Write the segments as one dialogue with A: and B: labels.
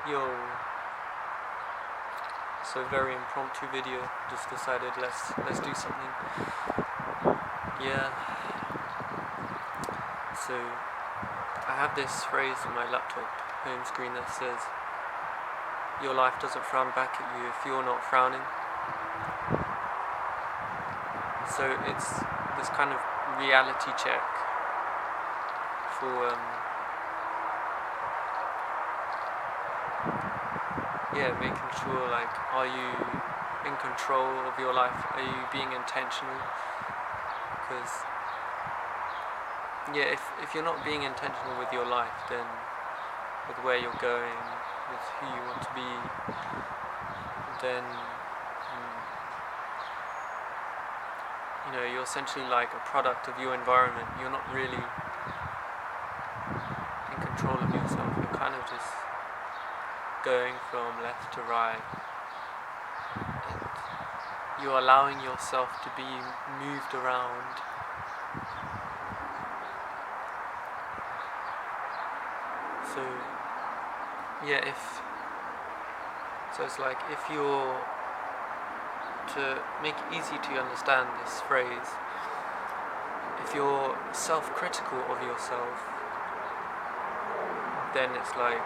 A: Yo, so very impromptu video. Just decided let's do something. Yeah. So I have this phrase on my laptop home screen that says, "Your life doesn't frown back at you if you're not frowning." So it's this kind of reality check for making sure, like, are you in control of your life? Are you being intentional? Because if you're not being intentional with your life, then with where you're going, with who you want to be, then you're essentially like a product of your environment. You're not really in control of yourself. You're kind of just going from left to right, and you're allowing yourself to be moved around. So it's like, if you're to make it easy to understand this phrase, if you're self-critical of yourself, then it's like,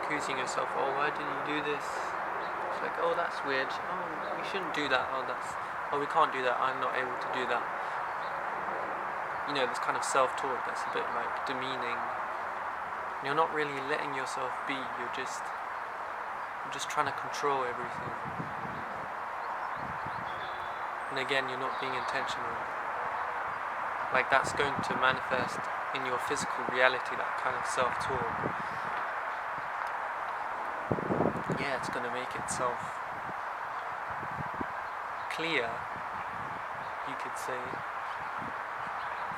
A: accusing yourself, oh, why did you do this? It's like, oh, that's weird, oh, we shouldn't do that, we can't do that, I'm not able to do that. This kind of self-talk that's a bit like demeaning. You're not really letting yourself be, you're just trying to control everything. And again, you're not being intentional. Like, that's going to manifest in your physical reality, that kind of self-talk. It's going to make itself clear, you could say,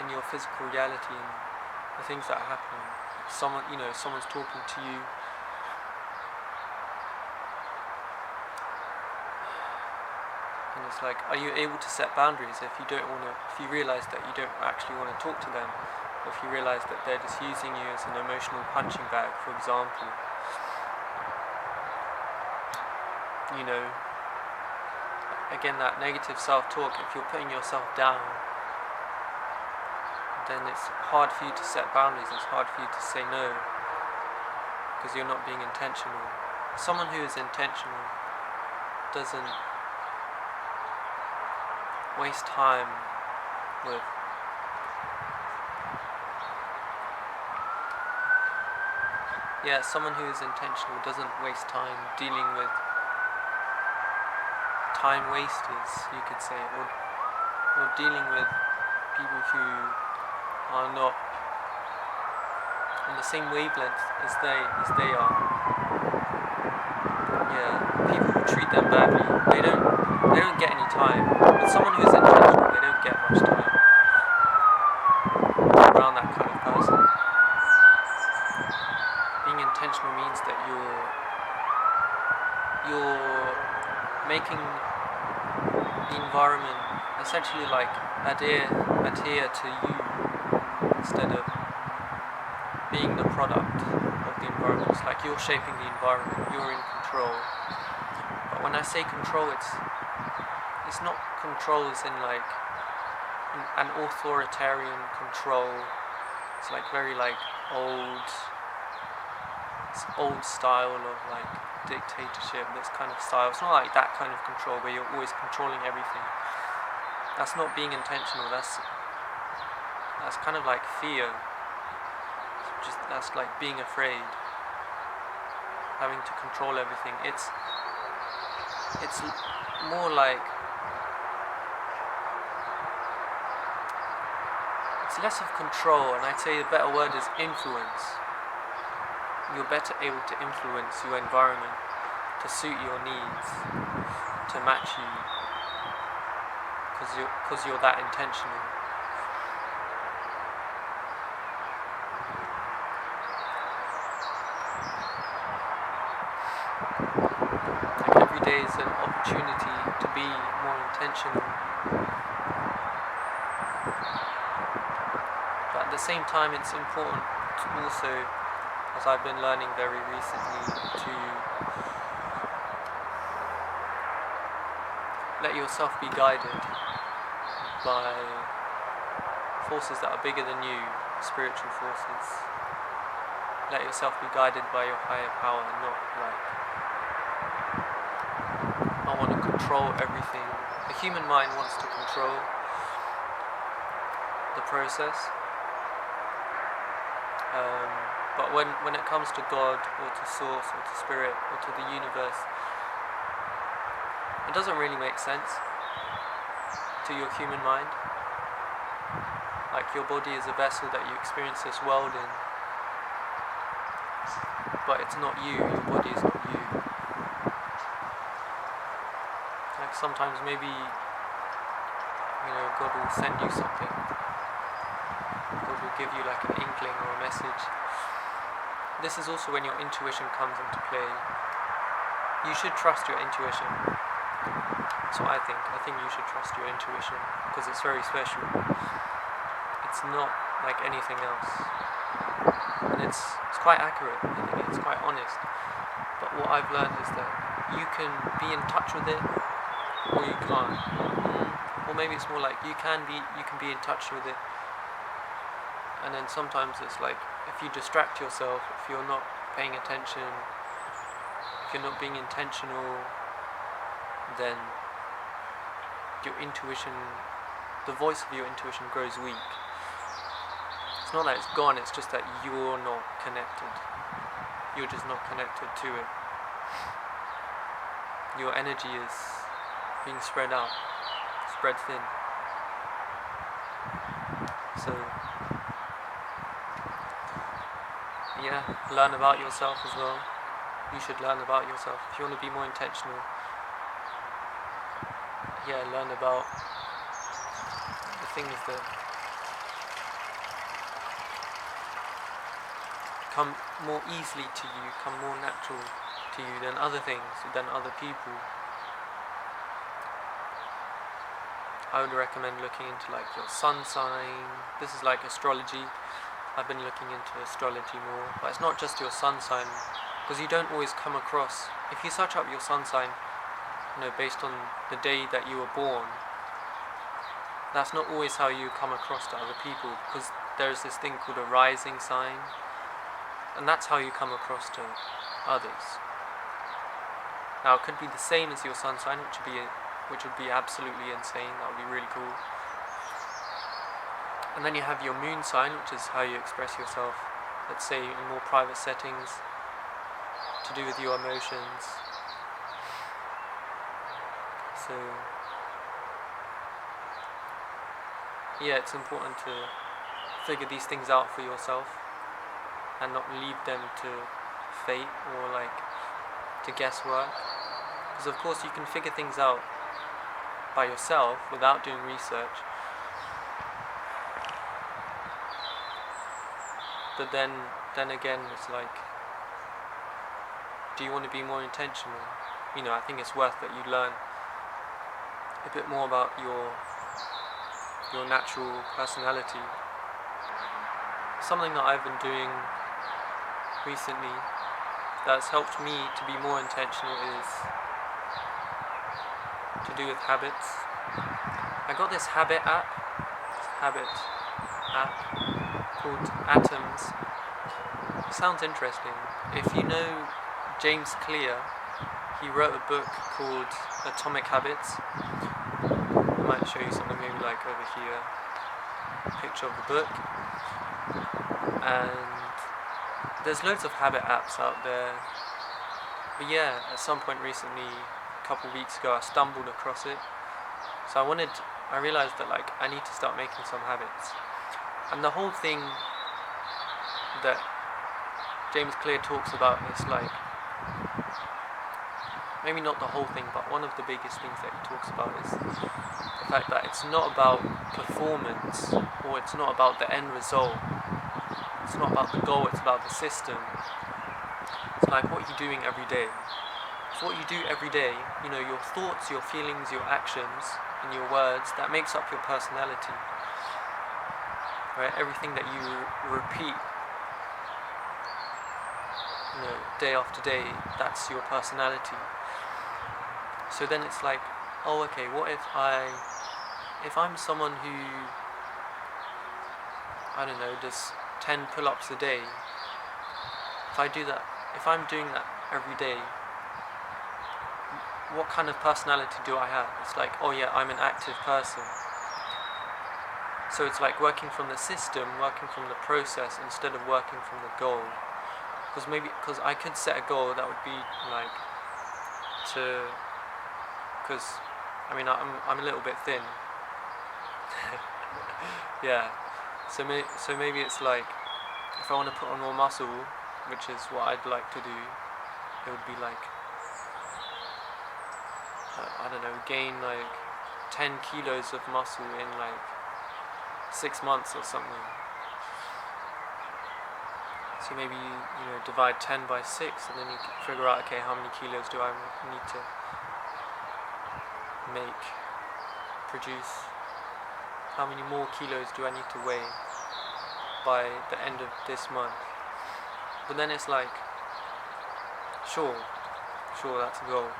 A: in your physical reality and the things that are happening. Someone's talking to you, and it's like, are you able to set boundaries if you realize that you don't actually want to talk to them, or if you realize that they're just using you as an emotional punching bag, for example? Again, that negative self-talk, if you're putting yourself down, then it's hard for you to set boundaries, it's hard for you to say no, because you're not being intentional. Someone who is intentional doesn't waste time with someone who is intentional doesn't waste time dealing with time wasters, you could say, or dealing with people who are not on the same wavelength as they are. People who treat them badly, they don't get any time. But someone who's intentional, they don't get much time around that kind of person. Being intentional means that you're making the environment essentially like adhere to you, instead of being the product of the environment. It's like you're shaping the environment, you're in control. But when I say control, it's not control as in like an authoritarian control. It's like very like old style of like dictatorship, this kind of style. It's not like that kind of control where you're always controlling everything. That's not being intentional. That's kind of like fear. That's like being afraid, having to control everything. It's more like, it's less of control, and I'd say the better word is influence. You're better able to influence your environment to suit your needs, to match you, because you're that intentional. Like, every day is an opportunity to be more intentional. But at the same time, it's important to also as I've been learning very recently to let yourself be guided by forces that are bigger than you, spiritual forces. Let yourself be guided by your higher power, and not like, I want to control everything. The human mind wants to control the process, but when it comes to God, or to Source, or to Spirit, or to the universe, it doesn't really make sense to your human mind. Like, your body is a vessel that you experience this world in, but it's not you, your body is not you. Like, sometimes maybe, God will send you something. God will give you like an inkling or a message. This is also when your intuition comes into play. You should trust your intuition. That's what I think. I think you should trust your intuition, because it's very special. It's not like anything else. And it's quite accurate, I think. It's quite honest. But what I've learned is that you can be in touch with it, or you can't. Or maybe it's more like you can be in touch with it, and then sometimes it's like, if you distract yourself, if you're not paying attention, if you're not being intentional, then your intuition, the voice of your intuition grows weak. It's not that it's gone, it's just that you're not connected. You're just not connected to it. Your energy is being spread out, spread thin. So, yeah, learn about yourself as well. You should learn about yourself. If you want to be more intentional, learn about the things that come more easily to you, come more natural to you than other things, than other people. I would recommend looking into like your sun sign. This is like astrology. I've been looking into astrology more, but it's not just your sun sign, because you don't always come across, if you search up your sun sign, based on the day that you were born, that's not always how you come across to other people, because there's this thing called a rising sign, and that's how you come across to others. Now, it could be the same as your sun sign, which would be absolutely insane. That would be really cool. And then you have your moon sign, which is how you express yourself, let's say in more private settings, to do with your emotions. So, it's important to figure these things out for yourself, and not leave them to fate or like to guesswork. Because of course you can figure things out by yourself without doing research. But then again, it's like, do you want to be more intentional? I think it's worth that you learn a bit more about your natural personality. Something that I've been doing recently that's helped me to be more intentional is to do with habits. I got this habit app called Atoms. It sounds interesting. If you know James Clear, he wrote a book called Atomic Habits. I might show you something maybe like over here, a picture of the book. And there's loads of habit apps out there. But at some point recently, a couple of weeks ago, I stumbled across it. So I realized that like I need to start making some habits. And the whole thing that James Clear talks about is like, maybe not the whole thing, but one of the biggest things that he talks about is the fact that it's not about performance, or it's not about the end result. It's not about the goal, it's about the system. It's like what you're doing every day. It's what you do every day, your thoughts, your feelings, your actions, and your words, that makes up your personality. Right? Everything that you repeat day after day, that's your personality. So then it's like, oh, okay, what if I'm someone who, I don't know, does 10 pull-ups a day. If I'm doing that every day, what kind of personality do I have? It's like, oh yeah, I'm an active person. So it's like working from the system, working from the process instead of working from the goal. Because I could set a goal that would be like because I'm a little bit thin. Yeah. So maybe it's like, if I want to put on more muscle, which is what I'd like to do, it would be like, I don't know, gain like 10 kilos of muscle in like 6 months or something. So maybe you divide 10 by 6, and then you can figure out, okay, how many kilos do I need to produce? How many more kilos do I need to weigh by the end of this month? But then it's like, sure, that's a goal.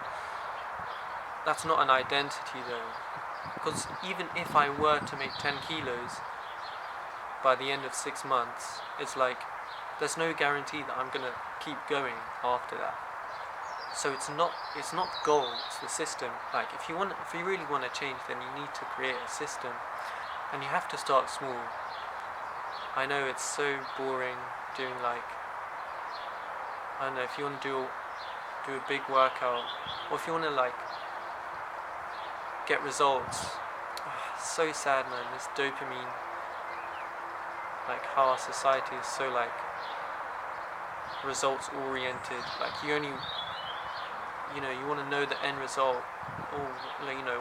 A: That's not an identity though, because even if I were to make 10 kilos by the end of 6 months, it's like, there's no guarantee that I'm gonna keep going after that. So it's not the goal, it's the system. Like if you really want to change, then you need to create a system, and you have to start small. I know it's so boring doing like, I don't know, if you want to do a big workout, or if you want to like get results. It's so sad, man, this dopamine, like how our society is so like results oriented. Like you want to know the end result, or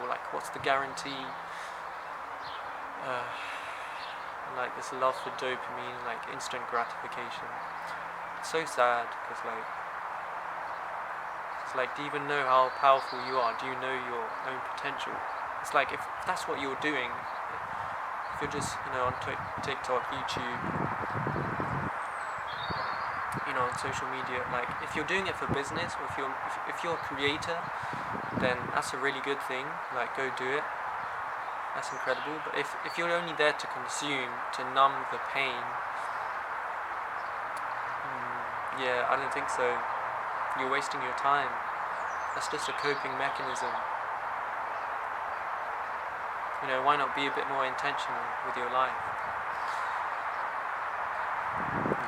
A: like what's the guarantee, like this love for dopamine, like instant gratification. It's so sad, because do you even know how powerful you are? Do you know your own potential? It's like, if that's what you're doing, if you're just on TikTok, YouTube, on social media, like if you're doing it for business, or if you're a creator, then that's a really good thing. Like, go do it. That's incredible. But if you're only there to consume, to numb the pain, yeah, I don't think so. You're wasting your time. That's just a coping mechanism. Why not be a bit more intentional with your life?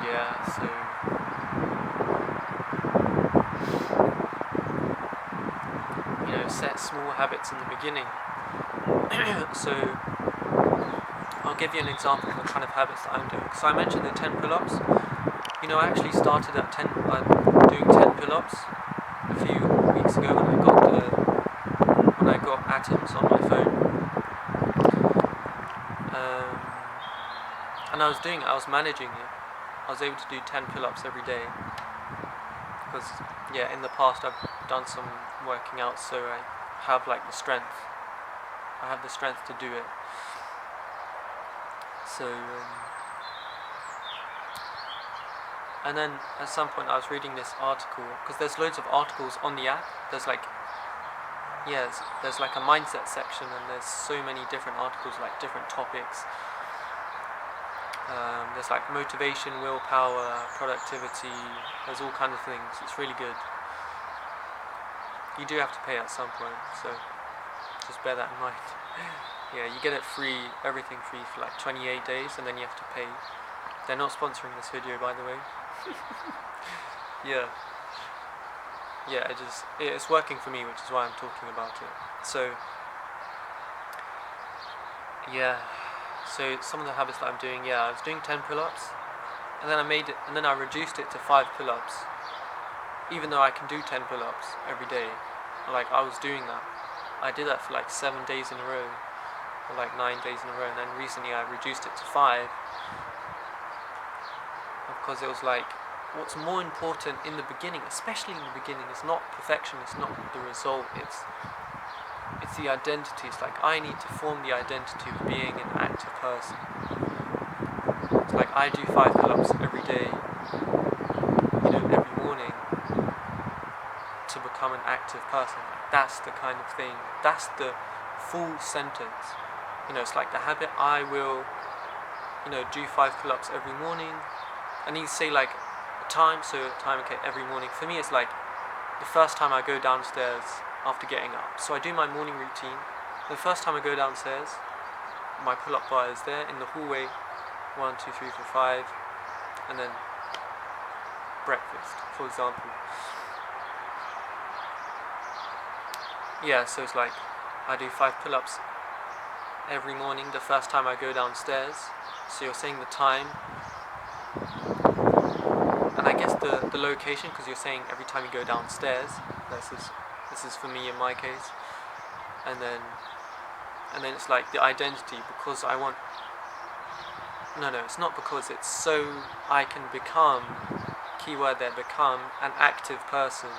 A: Yeah, so set small habits in the beginning. So I'll give you an example of the kind of habits that I'm doing. So I mentioned the 10 pull-ups. I actually started at doing 10 pull-ups a few weeks ago when I got Atoms on my phone. And I was managing it. I was able to do 10 pull-ups every day. Because, in the past I've done some working out, so I have like the strength. I have the strength to do it. So, and then at some point I was reading this article, because there's loads of articles on the app. There's like a mindset section, and there's so many different articles, like different topics. There's like motivation, willpower, productivity. There's all kinds of things. It's really good. You do have to pay at some point, so just bear that in mind. Yeah, you get it free, everything free for like 28 days, and then you have to pay. They're not sponsoring this video, by the way. Yeah, it's working for me, which is why I'm talking about it. So, so some of the habits that I'm doing, I was doing 10 pull-ups, and then I reduced it to 5 pull-ups, even though I can do 10 pull-ups every day. Like, I was doing that. I did that for like 7 days in a row, or like 9 days in a row, and then recently I reduced it to 5, because it was like, what's more important in the beginning, especially in the beginning, is not perfection, it's not the result, it's the identity. It's like, I need to form the identity of being an active person. It's like, I do 5 pull-ups every day, every morning. become an active person. That's the kind of thing, that's the full sentence. It's like the habit, I will, do 5 pull-ups every morning. And you say like time, okay, every morning. For me, it's like the first time I go downstairs after getting up. So I do my morning routine. The first time I go downstairs, my pull-up bar is there in the hallway. 1, 2, 3, 4, 5, and then breakfast, for example. Yeah, so it's like I do 5 pull-ups every morning the first time I go downstairs. So you're saying the time, and I guess the location, because you're saying every time you go downstairs. This is for me in my case. And then it's like the identity, because I want. No, it's not, because it's so I can become, keyword there, become an active person.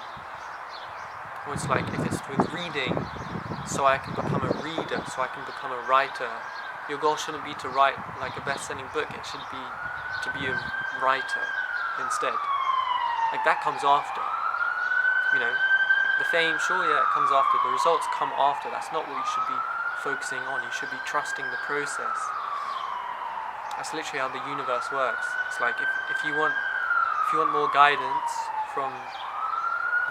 A: Or it's like, if it's with reading, so I can become a reader, so I can become a writer. Your goal shouldn't be to write like a best-selling book, it should be to be a writer instead. Like, that comes after. The fame, sure, yeah, it comes after. The results come after. That's not what you should be focusing on. You should be trusting the process. That's literally how the universe works. It's like if you want more guidance from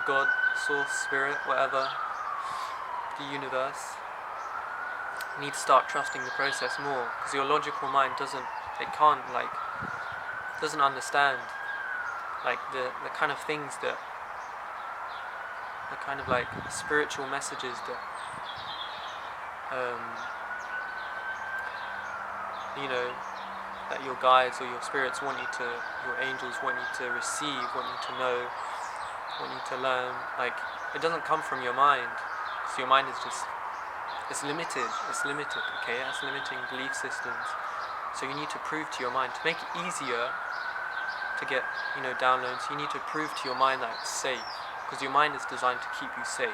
A: God, source, spirit, whatever, the universe, you need to start trusting the process more, because your logical mind doesn't understand like the kind of things that, the kind of like spiritual messages that that your guides or your spirits want you to, your angels want you to receive, want you to know, want you to learn. Like, it doesn't come from your mind, because your mind is just, it's limited, okay? It has limiting belief systems. So you need to prove to your mind, to make it easier to get, downloads, you need to prove to your mind that it's safe, because your mind is designed to keep you safe.